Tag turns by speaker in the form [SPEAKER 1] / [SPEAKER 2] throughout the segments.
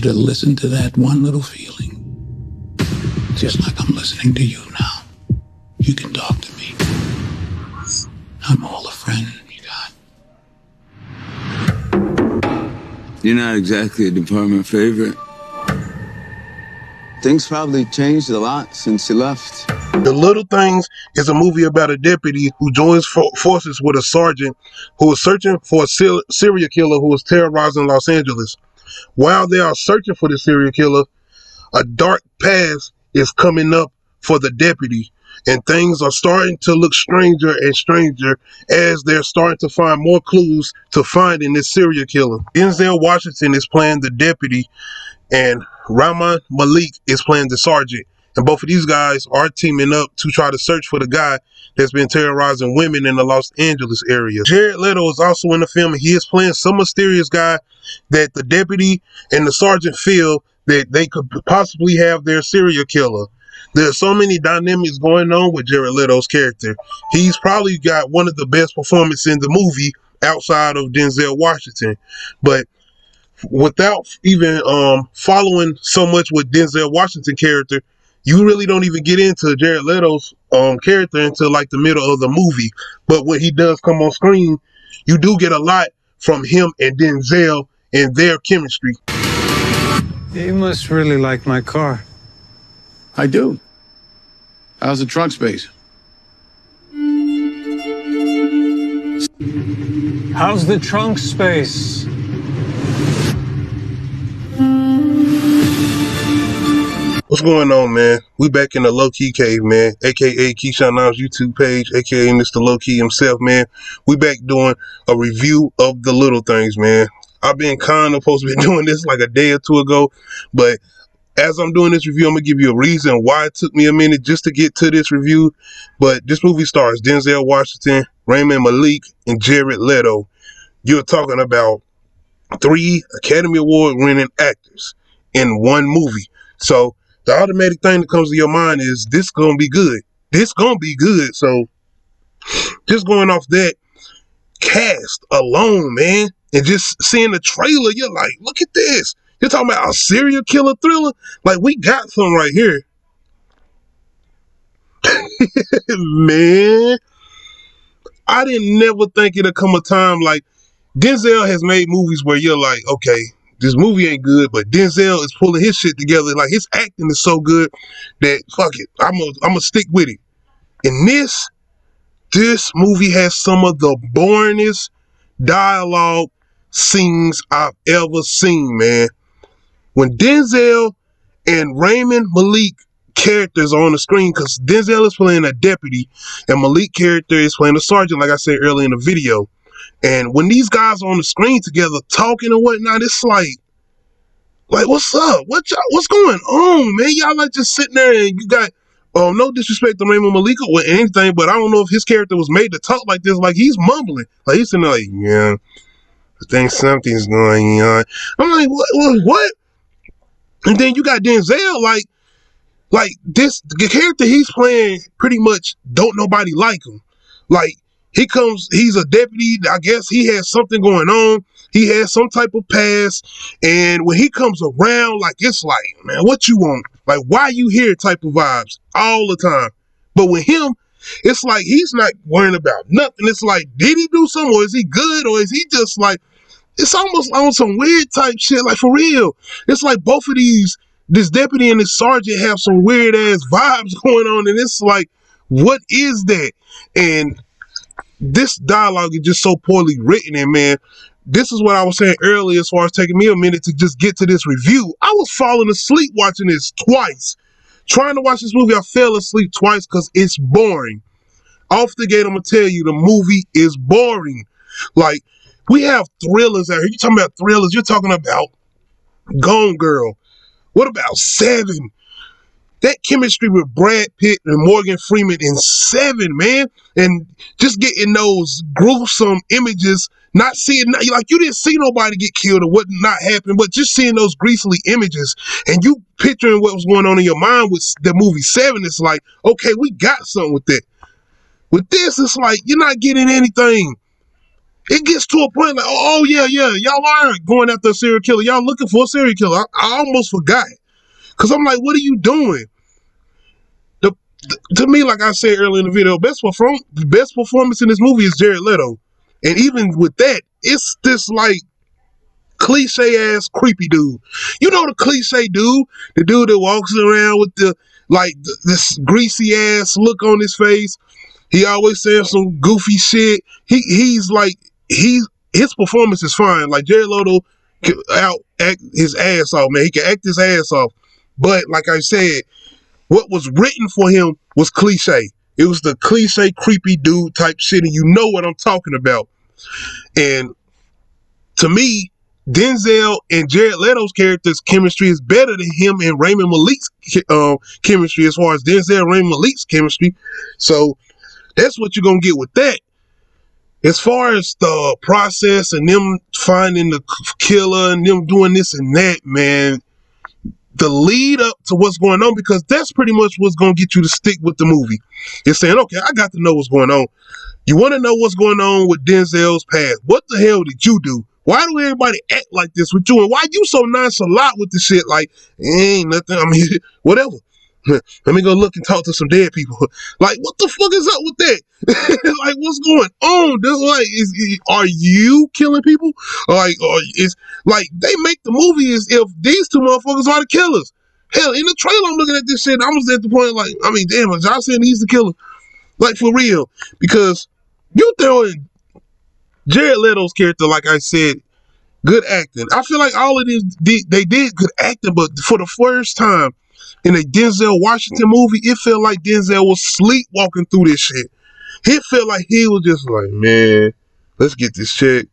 [SPEAKER 1] you to listen to that one little feeling. Just like I'm listening to you now. You can talk to me. I'm all the friend you got.
[SPEAKER 2] You're not exactly a department favorite. Things probably changed a lot since you left.
[SPEAKER 3] The Little Things is a movie about a deputy who joins forces with a sergeant who is searching for a serial killer who is terrorizing Los Angeles. While they are searching for the serial killer, a dark past is coming up for the deputy, and things are starting to look stranger and stranger as they're starting to find more clues to finding this serial killer. Denzel Washington is playing the deputy, and Rami Malek is playing the sergeant. And both of these guys are teaming up to try to search for the guy that's been terrorizing women in the Los Angeles area. Jared Leto is also in the film, and he is playing some mysterious guy that the deputy and the sergeant feel that they could possibly have their serial killer. There's so many dynamics going on with Jared Leto's character. He's probably got one of the best performances in the movie outside of Denzel Washington. But without even following so much with Denzel Washington character, you really don't even get into Jared Leto's character until like the middle of the movie. But when he does come on screen, you do get a lot from him and Denzel and their chemistry.
[SPEAKER 4] You must really like my car.
[SPEAKER 1] I do. How's the trunk space?
[SPEAKER 4] How's the trunk space?
[SPEAKER 3] What's going on, man? We back in the Low Key Cave, man, aka Keyshawn Knowles YouTube page, aka Mr. Low Key himself, man. We back doing a review of The Little Things, man. I've been kind of supposed to be doing this like a day or two ago, but as I'm doing this review, I'm gonna give you a reason why it took me a minute just to get to this review. But this movie stars Denzel Washington, Rami Malek, and Jared Leto. You're talking about 3 Academy Award winning actors in one movie. So the automatic thing that comes to your mind is this gonna be good. This gonna be good. So just going off that cast alone, man, and just seeing the trailer, you're like, look at this. You're talking about a serial killer thriller? Like, we got something right here. Man, I didn't never think it'd come a time like Denzel has made movies where you're like, okay, this movie ain't good, but Denzel is pulling his shit together. Like, his acting is so good that, fuck it, I'm gonna stick with it. And this movie has some of the boringest dialogue scenes I've ever seen, man. When Denzel and Rami Malek characters are on the screen, because Denzel is playing a deputy and Malek character is playing a sergeant, like I said earlier in the video. And when these guys are on the screen together talking and whatnot, it's like what's up? What's going on, man? Y'all like just sitting there and you got no disrespect to Rami Malek or anything, but I don't know if his character was made to talk like this. Like, he's mumbling. Like, he's sitting there like, yeah, I think something's going on. I'm like, what? And then you got Denzel, like this, the character he's playing pretty much don't nobody like him. Like, he's a deputy. I guess he has something going on. He has some type of past. And when he comes around, like, it's like, man, what you want? Like, why you here type of vibes all the time. But with him, it's like he's not worrying about nothing. It's like, did he do something, or is he good, or is he just like, it's almost on some weird type shit, like, for real. It's like both of this deputy and this sergeant have some weird ass vibes going on, and it's like, what is that? And this dialogue is just so poorly written, and man, this is what I was saying earlier as far as taking me a minute to just get to this review. I was falling asleep watching this twice. Trying to watch this movie, I fell asleep twice because it's boring. Off the gate, I'm going to tell you, the movie is boring. Like, we have thrillers out here. You're talking about thrillers. You're talking about Gone Girl. What about Seven? That chemistry with Brad Pitt and Morgan Freeman in Seven, man. And just getting those gruesome images, not seeing, like, you didn't see nobody get killed or what not happen, but just seeing those grisly images and you picturing what was going on in your mind with the movie Seven, it's like, okay, we got something with that. With this, it's like, you're not getting anything. It gets to a point like, oh yeah, y'all are going after a serial killer. Y'all looking for a serial killer. I almost forgot. Because I'm like, what are you doing? To me, like I said earlier in the video, best performance in this movie is Jared Leto. And even with that, it's this like cliche ass creepy dude. You know the cliche dude, the dude that walks around with this greasy ass look on his face. He always saying some goofy shit. His performance is fine. Like Jared Leto can act his ass off, man. He can act his ass off. But like I said, what was written for him was cliche. It was the cliche creepy dude type shit, and you know what I'm talking about. And to me, Denzel and Jared Leto's character's chemistry is better than him and Raymond Malik's chemistry as far as Denzel and Raymond Malik's chemistry. So that's what you're going to get with that. As far as the process and them finding the killer and them doing this and that, man, the lead up to what's going on, because that's pretty much what's going to get you to stick with the movie. It's saying, okay, I got to know what's going on. You want to know what's going on with Denzel's past. What the hell did you do? Why do everybody act like this with you? And why you so nonchalant with the shit? Like, ain't nothing. I mean, whatever. Let me go look and talk to some dead people. Like, what the fuck is up with that? Like, what's going on? Are you killing people? Or it's like they make the movie as if these two motherfuckers are the killers. Hell, in the trailer, I'm looking at this shit. I was at the point like, I mean, damn, is y'all saying he's the killer? Like, for real. Because you throwing Jared Leto's character, like I said, good acting. I feel like all of this, they did good acting, but for the first time in a Denzel Washington movie, it felt like Denzel was sleepwalking through this shit. It felt like he was just like, man, let's get this check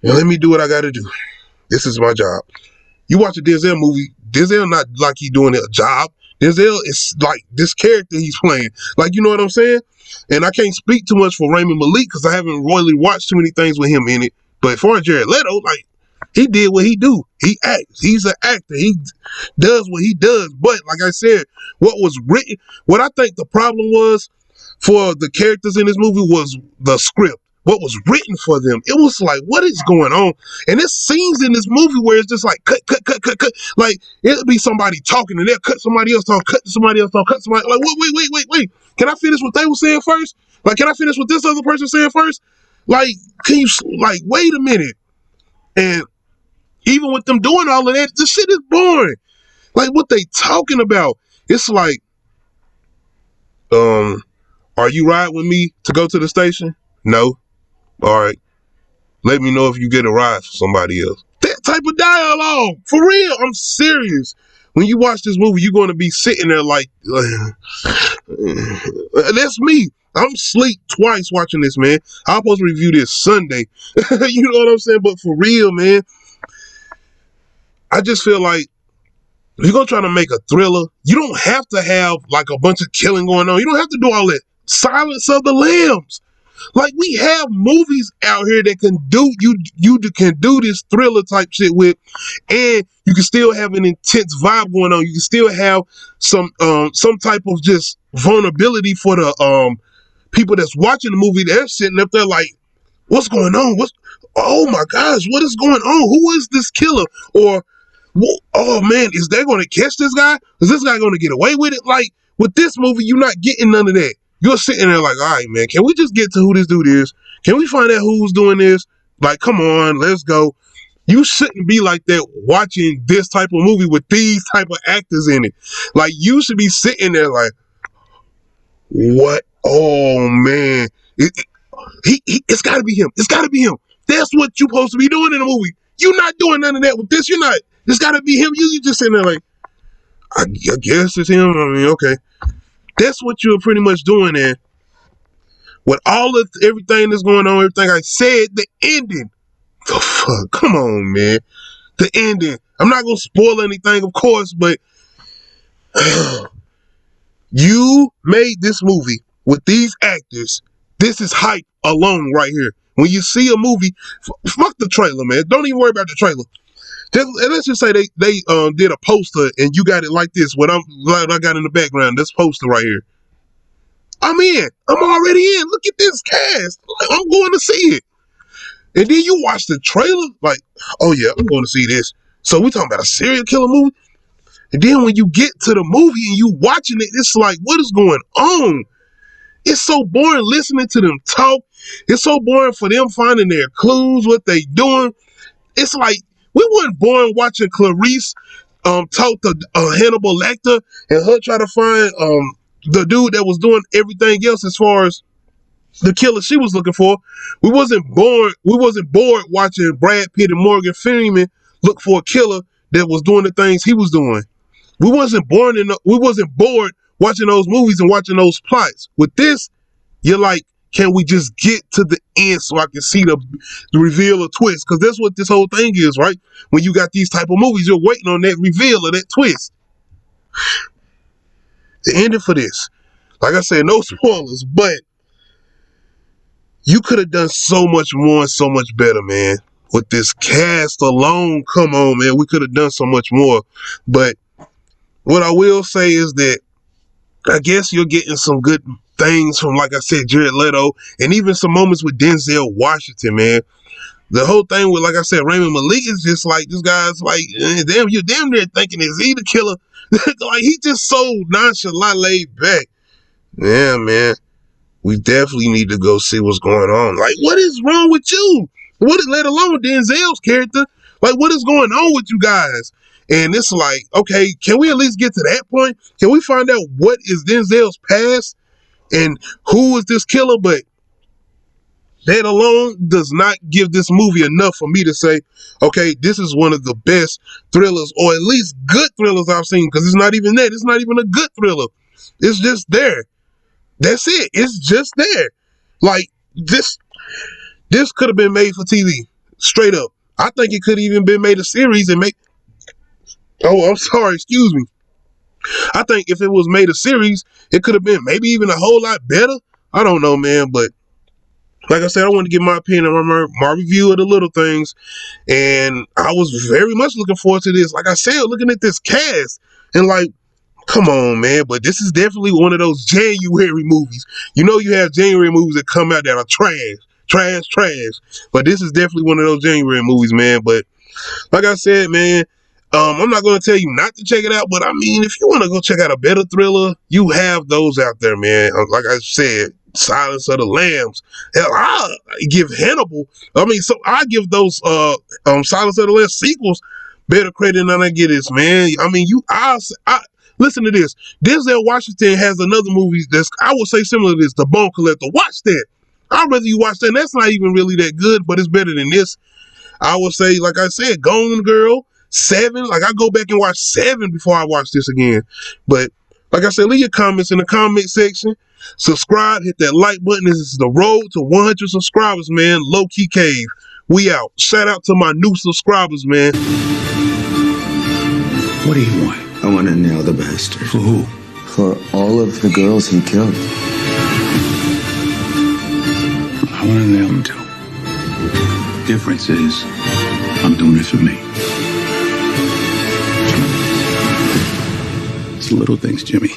[SPEAKER 3] and let me do what I gotta do. This is my job. You watch a Denzel movie, Denzel not like he doing a job. Denzel is like this character he's playing. Like, you know what I'm saying? And I can't speak too much for Raymond Malik because I haven't really watched too many things with him in it. But for Jared Leto, like, he did what he do. He acts. He's an actor. He does what he does. But like I said, what I think the problem was for the characters in this movie was the script. What was written for them. It was like, what is going on? And there's scenes in this movie where it's just like cut. Like, it'll be somebody talking and they'll cut somebody else talk, cut somebody else talk, cut somebody. Like, wait. Can I finish what they were saying first? Like, can I finish what this other person saying first? Like, can you, like, wait a minute. And even with them doing all of that, this shit is boring. Like, what they talking about? It's like, are you riding with me to go to the station? No. All right. Let me know if you get a ride for somebody else. That type of dialogue. For real. I'm serious. When you watch this movie, you're going to be sitting there like, that's me. I'm sleep twice watching this, man. I'm supposed to review this Sunday. You know what I'm saying? But for real, man, I just feel like if you're going to try to make a thriller, you don't have to have like a bunch of killing going on. You don't have to do all that. Silence of the Lambs. Like, we have movies out here that can do you can do this thriller type shit with, and you can still have an intense vibe going on. You can still have some type of just vulnerability for the people that's watching the movie. They're sitting up there like, what's going on? Oh my gosh, what is going on? Who is this killer? Or, oh man, is they going to catch this guy? Is this guy going to get away with it? Like, with this movie, you're not getting none of that. You're sitting there like, all right, man, can we just get to who this dude is? Can we find out who's doing this? Like, come on, let's go. You shouldn't be like that watching this type of movie with these type of actors in it. Like, you should be sitting there like, what? Oh, man. It's got to be him. It's got to be him. That's what you're supposed to be doing in a movie. You're not doing none of that with this. You're not. It's got to be him. You just sitting there like, I guess it's him. I mean, okay. That's what you're pretty much doing there. With all of everything that's going on, everything I said, the ending. The fuck? Come on, man. The ending. I'm not going to spoil anything, of course, but you made this movie with these actors. This is hype alone right here. When you see a movie, fuck the trailer, man. Don't even worry about the trailer. Let's just say they did a poster and you got it like this. What I got in the background, this poster right here. I'm in. I'm already in. Look at this cast. I'm going to see it. And then you watch the trailer, like, oh yeah, I'm going to see this. So we talking about a serial killer movie? And then when you get to the movie and you watching it, it's like, what is going on? It's so boring listening to them talk. It's so boring for them finding their clues, what they doing. It's like, we weren't born watching Clarice talk to Hannibal Lecter and her try to find the dude that was doing everything else as far as the killer she was looking for. We wasn't bored watching Brad Pitt and Morgan Freeman look for a killer that was doing the things he was doing. We wasn't bored watching those movies and watching those plots. With this, you're like, can we just get to the end so I can see the reveal or twist? Because that's what this whole thing is, right? When you got these type of movies, you're waiting on that reveal or that twist. The ending for this, like I said, no spoilers, but you could have done so much more and so much better, man. With this cast alone, come on, man. We could have done so much more. But what I will say is that I guess you're getting some good things from, like I said, Jared Leto, and even some moments with Denzel Washington, man. The whole thing with, like I said, Raymond Malik is just like, this guy's like, damn, you're damn near thinking, is he the killer? Like, he just so nonchalant, laid back. Yeah, man. We definitely need to go see what's going on. Like, what is wrong with you? Let alone Denzel's character? Like, what is going on with you guys? And it's like, okay, can we at least get to that point? Can we find out what is Denzel's past and who is this killer? But that alone does not give this movie enough for me to say, okay, this is one of the best thrillers, or at least good thrillers I've seen, because it's not even that. It's not even a good thriller. It's just there. That's it. It's just there. Like, this could have been made for TV. Straight up. I think it could have even been made a series and make... Oh, I'm sorry. Excuse me. I think if it was made a series, it could have been maybe even a whole lot better. I don't know, man. But like I said, I wanted to give my opinion on my review of the little things. And I was very much looking forward to this. Like I said, looking at this cast and like, come on, man. But this is definitely one of those January movies. You know, you have January movies that come out that are trash. But this is definitely one of those January movies, man. But like I said, man, I'm not going to tell you not to check it out. But I mean, if you want to go check out a better thriller, you have those out there, man. Like I said, Silence of the Lambs. Hell, I give Hannibal. I mean, so I give those Silence of the Lambs sequels better credit than I get this, man. I mean, I listen to this. Denzel Washington has another movie that's, I would say, similar to this, The Bone Collector. Watch that. I'd rather you watch that. And that's not even really that good, but it's better than this. I would say, like I said, Gone Girl, 7. Like, I go back and watch 7 before I watch this again. But like I said, leave your comments in the comment section. Subscribe, hit that like button. This is the road to 100 subscribers, man. Low Key Cave. We out. Shout out to my new subscribers, man.
[SPEAKER 1] What do you want?
[SPEAKER 2] I want to nail the bastard.
[SPEAKER 1] For who?
[SPEAKER 2] For all of the girls he killed.
[SPEAKER 1] I want to nail him too. Difference is, I'm doing it for me. It's the little things, Jimmy.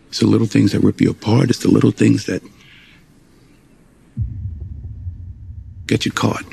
[SPEAKER 1] It's the little things that rip you apart. It's the little things that get you caught.